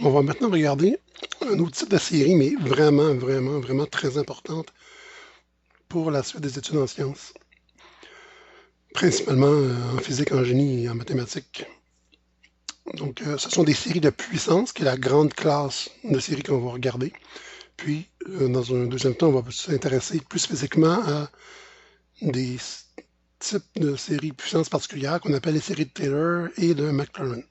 On va maintenant regarder un autre type de série, mais vraiment très importante pour la suite des études en sciences, principalement en physique, en génie et en mathématiques. Donc, ce sont des séries de puissance, qui est la grande classe de séries qu'on va regarder. Puis, dans un deuxième temps, on va s'intéresser plus spécifiquement à des types de séries de puissance particulières qu'on appelle les séries de Taylor et de Maclaurin.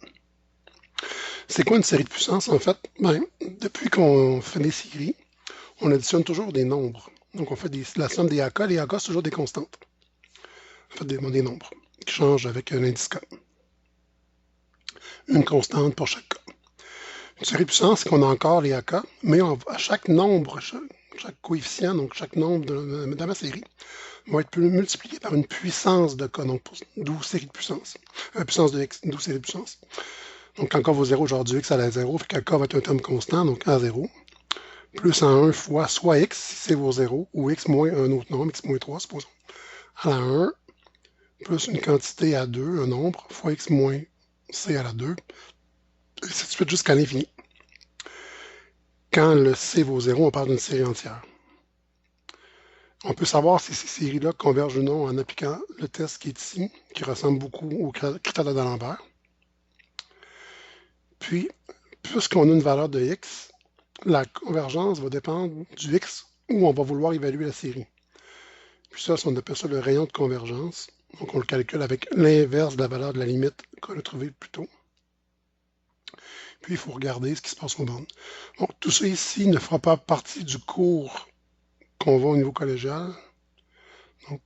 C'est quoi une série de puissance, en fait? Ben, depuis qu'on fait des séries, on additionne toujours des nombres. Donc, on fait la somme des AK. Les AK, c'est toujours des constantes. On fait des nombres qui changent avec l'indice K. Une constante pour chaque K. Une série de puissance, c'est qu'on a encore les AK, mais à chaque nombre, chaque coefficient, donc chaque nombre de ma série, va être multiplié par une puissance de K, donc 12 séries de puissance. Puissance de X, 12 séries de puissance. Donc, quand K vaut 0, genre du X à la 0, fait que K va être un terme constant, donc A0, plus en 1 fois soit X, si c'est vaut 0, ou X moins un autre nombre, X moins 3, supposons, à la 1, plus une quantité à 2, un nombre, fois X moins C à la 2, et ainsi de suite jusqu'à l'infini. Quand le C vaut 0, on parle d'une série entière. On peut savoir si ces séries-là convergent ou non en appliquant le test qui est ici, qui ressemble beaucoup au critère d'Alembert. Puis, puisqu'on a une valeur de X, la convergence va dépendre du X où on va vouloir évaluer la série. Puis ça, on appelle ça le rayon de convergence. Donc, on le calcule avec l'inverse de la valeur de la limite qu'on a trouvée plus tôt. Puis, il faut regarder ce qui se passe aux bornes. Donc, tout ça ici ne fera pas partie du cours qu'on va au niveau collégial. Donc,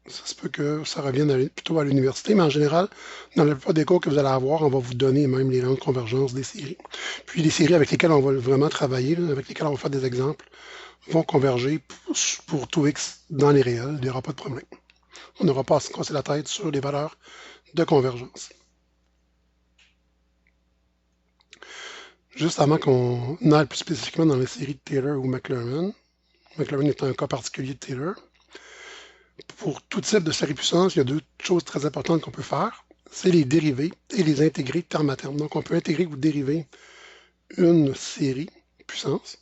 ça se peut que ça revienne plutôt à l'université, mais en général, dans la plupart des cours que vous allez avoir, on va vous donner même les rayons de convergence des séries. Puis, les séries avec lesquelles on va vraiment travailler, avec lesquelles on va faire des exemples, vont converger pour tout X dans les réels. Il n'y aura pas de problème. On n'aura pas à se casser la tête sur les valeurs de convergence. Juste avant qu'on aille plus spécifiquement dans les séries de Taylor ou Maclaurin, Maclaurin est un cas particulier de Taylor, pour tout type de série puissance, il y a deux choses très importantes qu'on peut faire, c'est les dériver et les intégrer terme à terme. Donc on peut intégrer ou dériver une série puissance.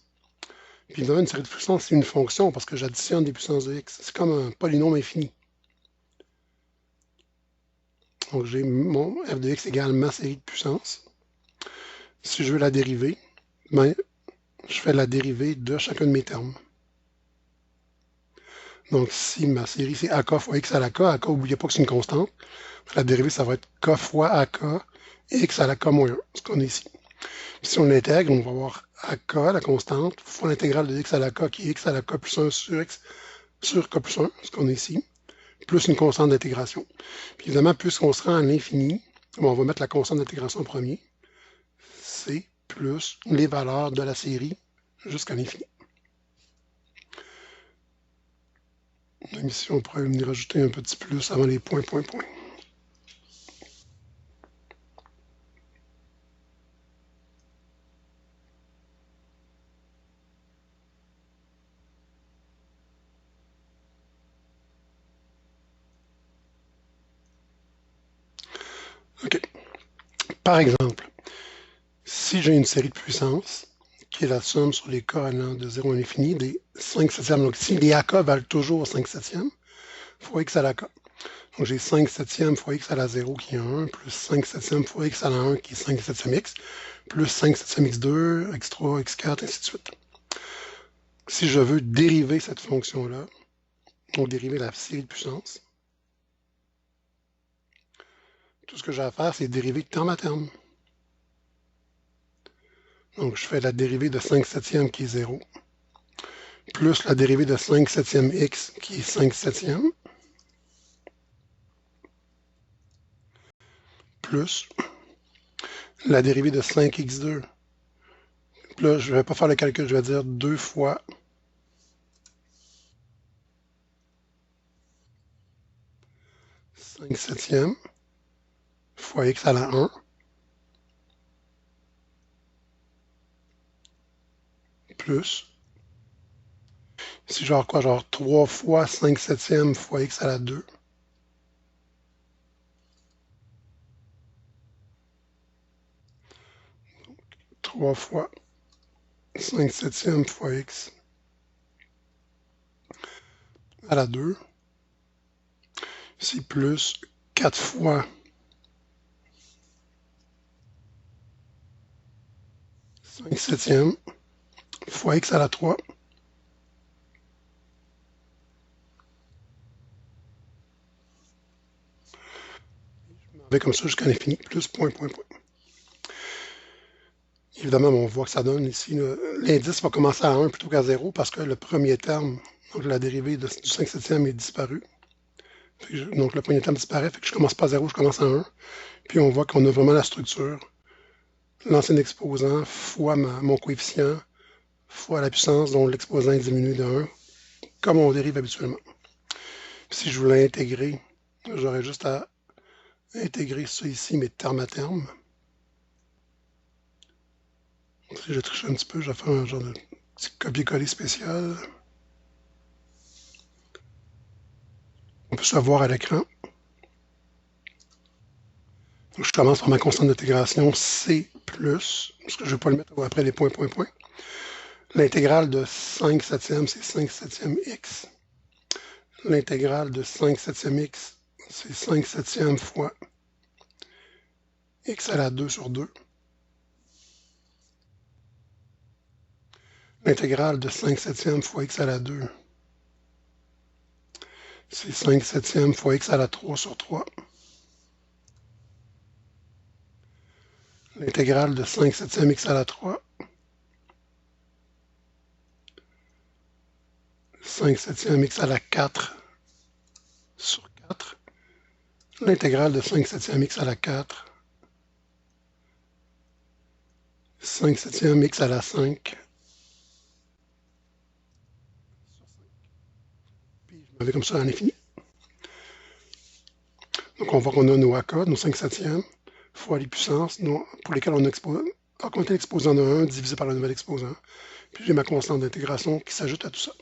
Puis évidemment, une série de puissance, c'est une fonction parce que j'additionne des puissances de x. C'est comme un polynôme infini. Donc j'ai mon f de x égale ma série de puissance. Si je veux la dériver, ben, je fais la dérivée de chacun de mes termes. Donc si ma série c'est ak fois x à la k, n'oubliez pas que c'est une constante. La dérivée, ça va être k fois ak x à la k moins 1, ce qu'on a ici. Puis si on l'intègre, on va avoir ak, la constante, fois l'intégrale de x à la k qui est x à la k plus 1 sur x sur k plus 1, ce qu'on a ici, plus une constante d'intégration. Puis évidemment, puisqu'on se rend à l'infini, on va mettre la constante d'intégration en premier. C'est plus les valeurs de la série jusqu'à l'infini. Même ici, on pourrait venir rajouter un petit plus avant les points. OK. Par exemple, si j'ai une série de puissance, qui est la somme sur les k allant de 0 à l'infini des 5 septièmes. Donc ici, les ak valent toujours 5 septièmes fois x à la k. Donc j'ai 5 septièmes fois x à la 0 qui est 1, plus 5 septièmes fois x à la 1 qui est 5 septièmes x, plus 5 septièmes x2, x3, x4, ainsi de suite. Si je veux dériver cette fonction-là, donc dériver la série de puissance, tout ce que j'ai à faire, c'est dériver terme à terme. Donc je fais la dérivée de 5 septièmes qui est 0, plus la dérivée de 5 septièmes x qui est 5 septièmes, plus la dérivée de 5x2. Là, je ne vais pas faire le calcul, je vais dire 2 fois 5 septièmes fois x à la 1 plus, ici genre quoi, genre 3 fois 5 septièmes fois x à la 2 3 fois 5 septièmes fois x à la 2. Ici, plus 4 fois 5 septièmes fois x à la 3. Je m'en vais comme ça jusqu'à l'infini, plus point, point, point. Évidemment, on voit que ça donne ici, l'indice va commencer à 1 plutôt qu'à 0 parce que le premier terme, donc la dérivée du 5 septième est disparu. Donc le premier terme disparaît, fait que je commence pas à 0, je commence à 1. Puis on voit qu'on a vraiment la structure, l'ancien exposant fois mon coefficient fois la puissance dont l'exposant est diminué de 1, comme on dérive habituellement. Puis si je voulais intégrer, j'aurais juste à intégrer ça ici, mais terme à terme. Si je triche un petit peu, je vais faire un genre de petit copier-coller spécial. On peut se voir à l'écran. Je commence par ma constante d'intégration C+, parce que je ne vais pas le mettre après les points, points, points. L'intégrale de 5 septièmes, c'est 5 septièmes x. L'intégrale de 5 septièmes x, c'est 5 septièmes fois x à la 2 sur 2. L'intégrale de 5 septièmes fois x à la 2, c'est 5 septièmes fois x à la 3 sur 3. L'intégrale de 5 septièmes x à la 3, 5 septièmes x à la 4 sur 4. L'intégrale de 5 septièmes x à la 4, 5 septièmes x à la 5. Puis je m'en vais comme ça à l'infini. Donc on voit qu'on a nos AK, nos 5 septièmes, fois les puissances pour lesquelles on a augmenté l'exposant de 1 divisé par le nouvel exposant. Puis j'ai ma constante d'intégration qui s'ajoute à tout ça.